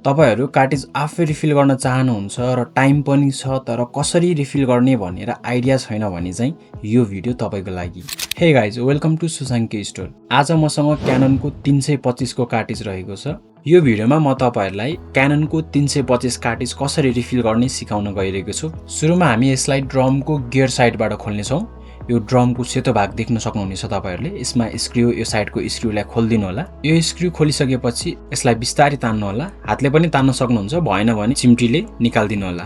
तपाईहरु कार्ट्रिज आफै रिफिल गर्न चाहनुहुन्छ र टाइम पनि छ तर कसरी रिफिल गर्ने भनेर आइडिया छैन भने चाहिँ यो भिडियो तपाईको लागि। Hey guys, welcome to Susanke store. आज मसँग क्याननको 325 को कार्ट्रिज रहेको छ। यो भिडियोमा म तपाईहरुलाई क्याननको 325 कार्ट्रिज कसरी रिफिल गर्ने सिकाउन गइरहेको छु। सुरुमा हामी यसलाई ड्रमको गियर साइडबाट खोल्ने छौं। यो ड्रमको सेतो भाग देख्न सक्नुहुनेछ तपाईहरुले। यसमा स्क्रू, यो साइडको स्क्रूलाई खोल्दिनु होला। यो स्क्रू खोलिसकेपछि यसलाई बिस्तारै तान्नु होला। हातले पनि तान्न सक्नुहुन्छ, भएन भने चिम्टीले निकाल्दिनु होला।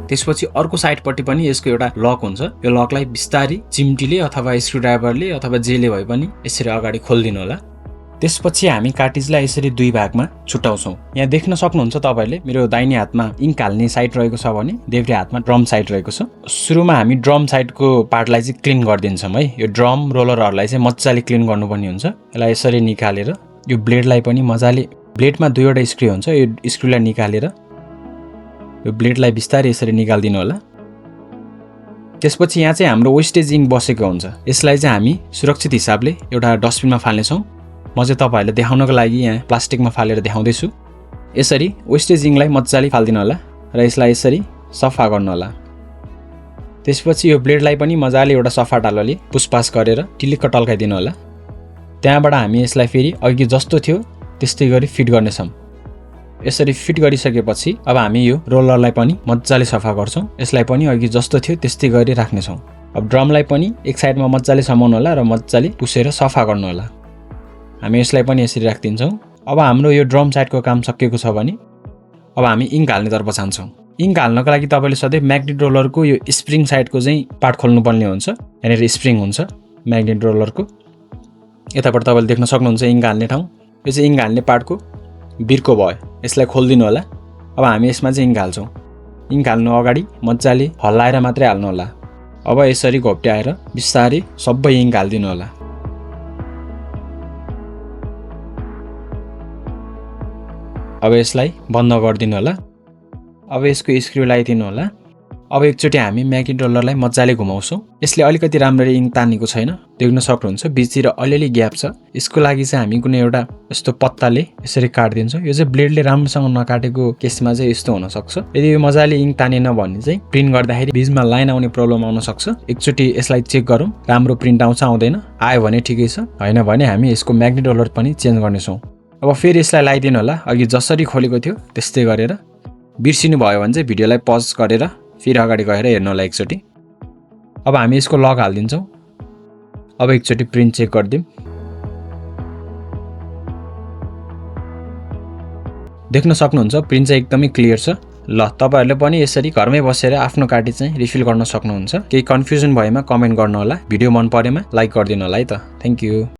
त्यसपछि अर्को साइडपट्टि पनि यसको एउटा लक हुन्छ। यो लकलाई बिस्तारै चिम्टीले अथवा स्क्रूड्राइभरले अथवा जेले भए पनि यसरी अगाडि खोल्दिनु होला। त्यसपछि हामी कार्ट्रिजलाई यसरी दुई भागमा छुटाउँछौं। यहाँ देख्न सक्नुहुन्छ तपाईहरुले मेरो दाहिने हातमा इन्क हाल्ने साइड रहेको छ भने देब्रे हातमा ड्रम साइड रहेको छ। सुरुमा हामी ड्रम साइडको पार्टलाई चाहिँ क्लिन गर्दिन्छौं है। यो ड्रम रोलरहरुलाई चाहिँ मजाले क्लिन गर्नुपर्ने हुन्छ। यसलाई यसरी निकालेर यो ब्लेडलाई पनि मजाले, ब्लेडमा दुईवटा स्क्रू हुन्छ, यो स्क्रूलाई निकालेर यो ब्लेडलाई बिस्तारै यसरी निकाल्दिनु होला। त्यसपछि यहाँ चाहिँ हाम्रो वेस्टेज इन्क बसेको हुन्छ। यसलाई चाहिँ हामी सुरक्षित हिसाबले एउटा डस्टबिनमा फाल्ने छौं। म चाहिँ तपाईहरुलाई देखाउनको लागि यहाँ प्लास्टिकमा फालेर देखाउँदै छु। यसरी वेस्टेज इन्कलाई मजाले फाल्दिनु होला र यसलाई यसरी सफा गर्नु होला। त्यसपछि यो ब्लेडलाई पनि मजाले एउटा सफा टालोले पुसपास गरेर टिलिक्क टल्काइदिनु होला। त्यहाँबाट हामी यसलाई फेरि अघि जस्तो थियो त्यस्तै गरी फिट गर्नेछौं। यसरी फिट गरिसकेपछि अब हामी यो रोलरलाई पनि मजाले सफा गर्छौं। यसलाई पनि अघि जस्तो थियो त्यस्तै गरी राख्ने छौं। अब ड्रमलाई पनि एक साइडमा मजाले समाउनु होला र मजाले पुसेर सफा गर्नु होला। हामी यसलाई पनि यसरी राख्दिन्छौं। अब हाम्रो यो ड्रम साइडको काम सकिएको छ भने अब हामी इन्क हाल्ने तर्फ जान्छौं। इन्क हाल्नको लागि तपाईले सधैँ म्याग्नेट रोलरको यो स्प्रिङ साइडको चाहिँ पार्ट खोल्नु पर्ने हुन्छ। यहाँनेर स्प्रिङ हुन्छ म्याग्नेट रोलरको। यताबाट तपाईले देख्न सक्नुहुन्छ इन्क हाल्ने ठाउँ। यो चाहिँ इन्क हाल्ने पार्टको बिर्को भयो। यसलाई खोल्दिनु होला। अब हामी यसमा चाहिँ इन्क हाल्छौं। इन्क हाल्नु अगाडि मजाले हल्लाएर मात्रै हाल्नु होला। अब यसरी घोप्ट्याएर बिस्तारै सबै इन्क हाल्दिनु होला। अब यसलाई बन्द गर्दिनु होला। अब यसको स्क्रू लगाइदिनु होला। अब एकचोटी हामी म्याग्नेट रोलरलाई मजाले घुमाउँछौं। यसले अलिकति राम्ररी इन्क तानेको छैन, देख्न सक्नुहुन्छ बीचतिर अलिअलि ग्याप छ। यसको लागि चाहिँ हामी कुनै एउटा यस्तो पत्ताले यसरी काट्दिन्छौं। यो चाहिँ ब्लेडले राम्रोसँग नकाटेको केसमा चाहिँ यस्तो हुन सक्छ। यदि यो मजाले इन्क तानेन भने चाहिँ प्रिन्ट गर्दाखेरि बीचमा लाइन आउने प्रब्लम आउन सक्छ। एकचोटी यसलाई चेक गरौँ, राम्रो प्रिन्ट आउँछ आउँदैन। आयो भने ठिकै छ, हैन भने हामी यसको म्याग्नेट रोलर पनि चेन्ज गर्नेछौं। अब फेरि यसलाई लगाइदिनु होला। अघि जसरी खोलेको थियो त्यस्तै गरेर। बिर्सिनु भयो भने चाहिँ भिडियोलाई पज गरेर फेरि अगाडि गएर हेर्नु होला एकचोटी। अब हामी यसको लक हाल्दिन्छौं। अब एकचोटी प्रिन्ट चेक गर्दियौं। देख्न सक्नुहुन्छ प्रिन्ट चाहिँ एकदमै क्लियर छ। ल, तपाईहरुले पनि यसरी घरमै बसेर आफ्नो कार्ट्रिज चाहिँ रिफिल गर्न सक्नुहुन्छ। केही कन्फ्युजन भएमा कमेन्ट गर्नु होला। भिडियो मन परेमा लाइक गर्दिनु होला है त। Thank you.